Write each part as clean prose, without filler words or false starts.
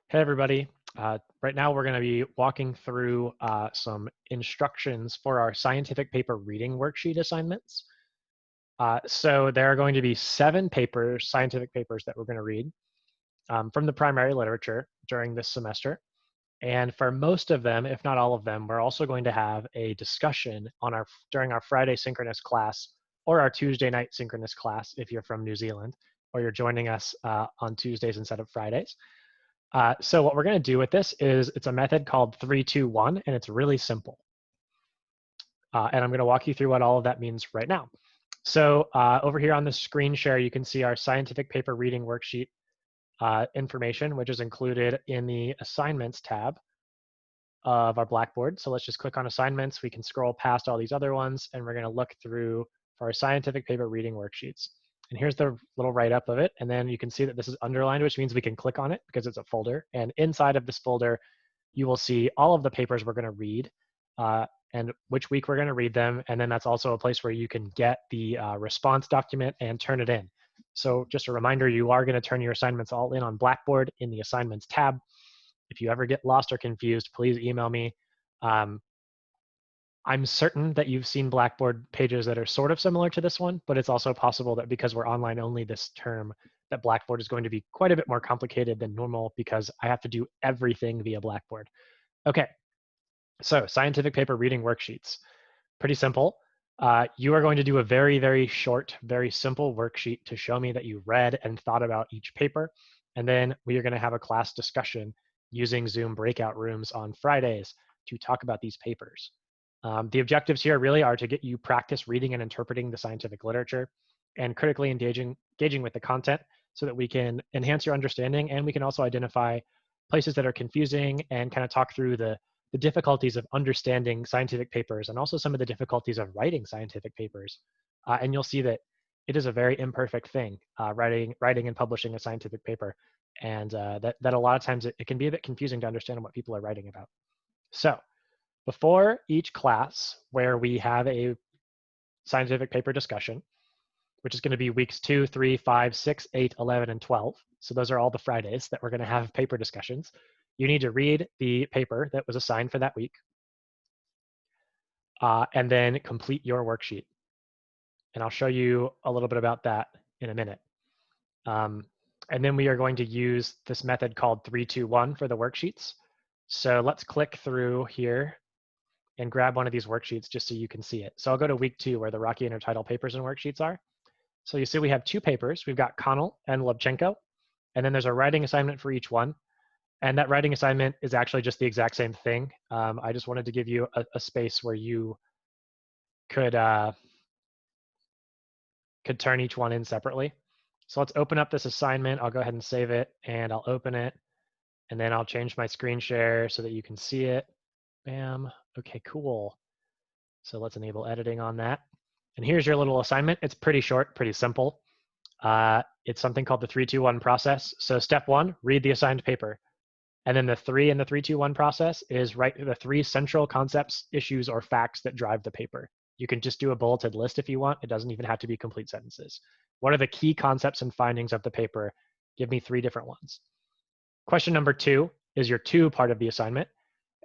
Hey everybody. Right now we're going to be walking through some instructions for our scientific paper reading worksheet assignments. So there are going to be 7 papers, scientific papers that we're going to read from the primary literature during this semester. And for most of them, if not all of them, we're also going to have a discussion on during our Friday synchronous class or our Tuesday night synchronous class if you're from New Zealand or you're joining us on Tuesdays instead of Fridays. So what we're going to do with this is it's a method called 3-2-1, and it's really simple. And I'm going to walk you through what all of that means right now. So over here on the screen share, you can see our scientific paper reading worksheet information, which is included in the assignments tab of our Blackboard. So let's just click on assignments. We can scroll past all these other ones, and we're going to look through for our scientific paper reading worksheets. And here's the little write-up of it. And then you can see that this is underlined, which means we can click on it because it's a folder. And inside of this folder, you will see all of the papers we're going to read and which week we're going to read them. And then that's also a place where you can get the response document and turn it in. So just a reminder, you are going to turn your assignments all in on Blackboard in the assignments tab. If you ever get lost or confused, please email me. I'm certain that you've seen Blackboard pages that are sort of similar to this one, but it's also possible that because we're online only this term, that Blackboard is going to be quite a bit more complicated than normal because I have to do everything via Blackboard. Okay, so scientific paper reading worksheets. Pretty simple. You are going to do a very, very short, very simple worksheet to show me that you read and thought about each paper. And then we are going to have a class discussion using Zoom breakout rooms on Fridays to talk about these papers. The objectives here really are to get you practice reading and interpreting the scientific literature and critically engaging with the content so that we can enhance your understanding, and we can also identify places that are confusing and kind of talk through the difficulties of understanding scientific papers and also some of the difficulties of writing scientific papers. And you'll see that it is a very imperfect thing, writing and publishing a scientific paper. And that a lot of times it can be a bit confusing to understand what people are writing about. So before each class where we have a scientific paper discussion, which is going to be weeks 2, 3, 5, 6, 8, 11, and 12. So those are all the Fridays that we're going to have paper discussions. You need to read the paper that was assigned for that week, and then complete your worksheet. And I'll show you a little bit about that in a minute. And then we are going to use this method called 3-2-1 for the worksheets. So let's click through here and grab one of these worksheets just so you can see it. So I'll go to week 2 where the Rocky intertidal papers and worksheets are. So you see we have 2 papers. We've got Connell and Lubchenco, and then there's a writing assignment for each one. And that writing assignment is actually just the exact same thing. I just wanted to give you a space where you could turn each one in separately. So let's open up this assignment. I'll go ahead and save it, and I'll open it. And then I'll change my screen share so that you can see it. Bam. Okay, cool. So let's enable editing on that. And here's your little assignment. It's pretty short, pretty simple. It's something called the 3-2-1 process. So step 1, read the assigned paper. And then the 3 in the 3-2-1 process is write the 3 central concepts, issues, or facts that drive the paper. You can just do a bulleted list if you want. It doesn't even have to be complete sentences. What are the key concepts and findings of the paper? Give me 3 different ones. Question number 2 is your 2 part of the assignment.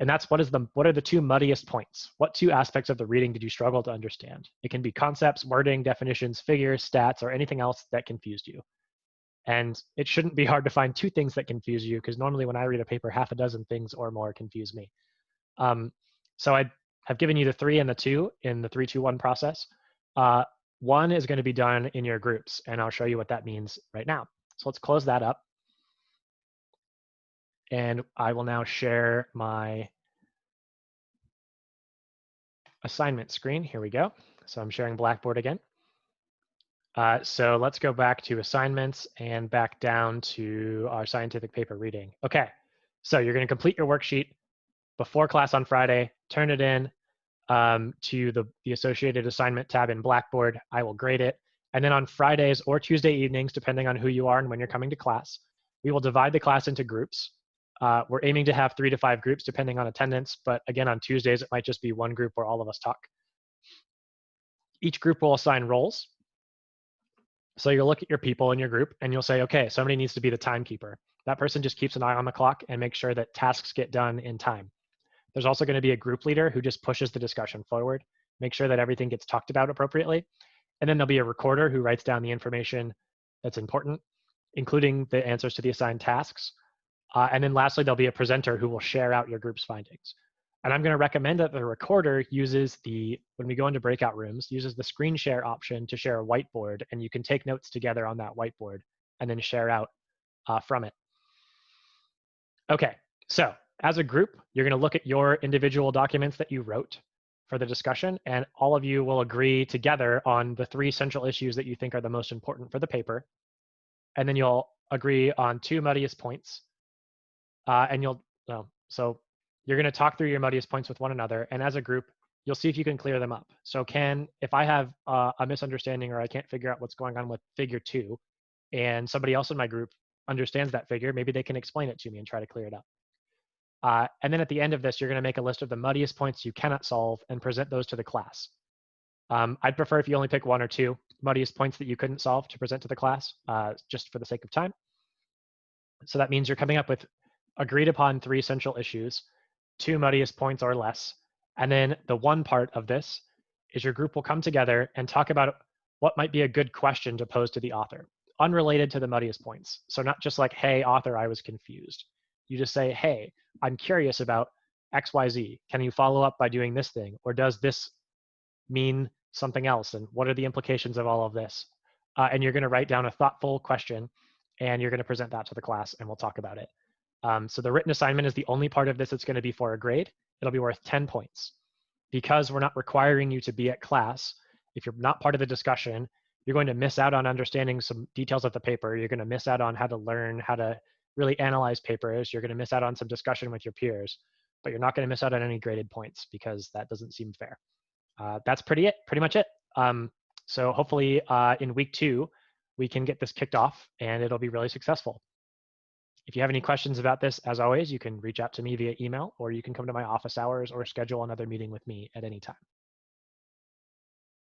And that's what are the 2 muddiest points? What 2 aspects of the reading did you struggle to understand? It can be concepts, wording, definitions, figures, stats, or anything else that confused you. And it shouldn't be hard to find 2 things that confuse you, because normally when I read a paper, half a dozen things or more confuse me. So I have given you the 3 and the 2 in the 3-2-1 process. 1 is going to be done in your groups, and I'll show you what that means right now. So let's close that up. And I will now share my assignment screen. Here we go. So I'm sharing Blackboard again. So let's go back to assignments and back down to our scientific paper reading. Okay, so you're going to complete your worksheet before class on Friday, turn it in to the associated assignment tab in Blackboard. I will grade it. And then on Fridays or Tuesday evenings, depending on who you are and when you're coming to class, we will divide the class into groups. We're aiming to have 3 to 5 groups depending on attendance, but again, on Tuesdays, it might just be 1 group where all of us talk. Each group will assign roles. So you'll look at your people in your group and you'll say, okay, somebody needs to be the timekeeper. That person just keeps an eye on the clock and makes sure that tasks get done in time. There's also going to be a group leader who just pushes the discussion forward, make sure that everything gets talked about appropriately. And then there'll be a recorder who writes down the information that's important, including the answers to the assigned tasks. And then lastly, there'll be a presenter who will share out your group's findings. And I'm going to recommend that the recorder uses when we go into breakout rooms, uses the screen share option to share a whiteboard, and you can take notes together on that whiteboard and then share out from it. Okay, so as a group, you're going to look at your individual documents that you wrote for the discussion, and all of you will agree together on the 3 central issues that you think are the most important for the paper. And then you'll agree on 2 muddiest points. So you're going to talk through your muddiest points with one another, and as a group, you'll see if you can clear them up. So if I have a misunderstanding or I can't figure out what's going on with figure 2, and somebody else in my group understands that figure, maybe they can explain it to me and try to clear it up. And then at the end of this, you're going to make a list of the muddiest points you cannot solve and present those to the class. I'd prefer if you only pick 1 or 2 muddiest points that you couldn't solve to present to the class, just for the sake of time. So that means you're coming up with agreed upon 3 central issues, 2 muddiest points or less. And then the one part of this is your group will come together and talk about what might be a good question to pose to the author, unrelated to the muddiest points. So not just like, hey, author, I was confused. You just say, hey, I'm curious about XYZ. Can you follow up by doing this thing? Or does this mean something else? And what are the implications of all of this? And you're going to write down a thoughtful question, and you're going to present that to the class, and we'll talk about it. So the written assignment is the only part of this that's going to be for a grade. It'll be worth 10 points. Because we're not requiring you to be at class, if you're not part of the discussion, you're going to miss out on understanding some details of the paper. You're going to miss out on how to learn how to really analyze papers. You're going to miss out on some discussion with your peers, but you're not going to miss out on any graded points because that doesn't seem fair. That's pretty much it. So hopefully in week 2, we can get this kicked off and it'll be really successful. If you have any questions about this, as always, you can reach out to me via email, or you can come to my office hours or schedule another meeting with me at any time.